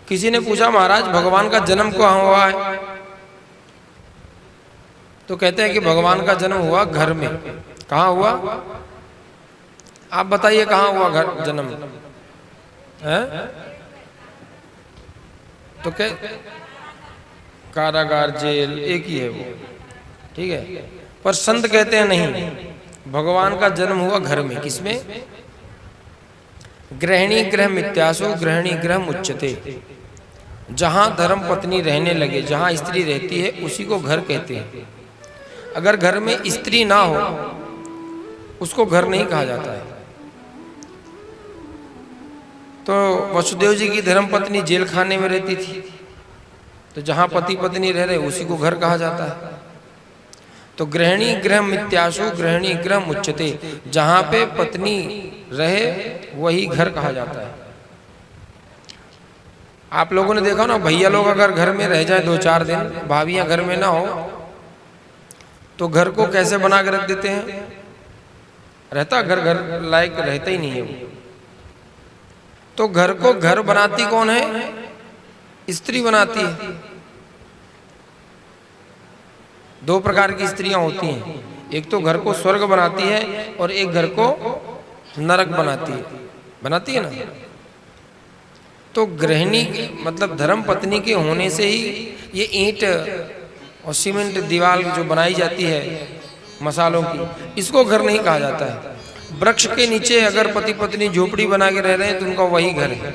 किसी ने पूछा महाराज भगवान का जन्म कहाँ हुआ है? तो कहते हैं कि भगवान का जन्म हुआ घर में। कहाँ हुआ? आप बताइए कहाँ हुआ घर जन्म है? तो क्या कारागार, जेल एक ही है वो, ठीक है। पर संत कहते हैं नहीं, भगवान का जन्म हुआ घर में। किसमें? गृहिणी गृह मित्यासो गृहिणी गृह मुच्यते। जहां धर्म पत्नी रहने लगे, जहां स्त्री रहती है उसी को घर कहते हैं। अगर घर में स्त्री ना हो उसको घर नहीं कहा जाता है। तो वसुदेव जी की धर्म पत्नी जेल खाने में रहती थी, तो जहां पति पत्नी रह रहे उसी को घर कहा जाता है। तो गृहिणी गृह मित्यासु गृहिणी गृह मुच्यते, जहां पे पत्नी रहे वही घर कहा जाता है। आप लोगों ने देखा ना, भैया लोग अगर घर में रह जाए 2-4 दिन, भाभियां घर में ना हो तो घर को कैसे बना के रख देते हैं? रहता घर घर लायक रहता ही नहीं है वो। तो घर को घर बनाती कौन है? स्त्री बनाती है। 2 प्रकार की स्त्रियां होती हैं, एक तो घर को स्वर्ग बनाती है और एक घर को नरक बनाती है ना। तो गृहिणी मतलब धर्म पत्नी के होने से ही ये ईंट और सीमेंट दीवार जो बनाई जाती है मसालों की, इसको घर नहीं कहा जाता है। वृक्ष के नीचे अगर पति पत्नी झोपड़ी बना के रह रहे हैं तो उनका वही घर है।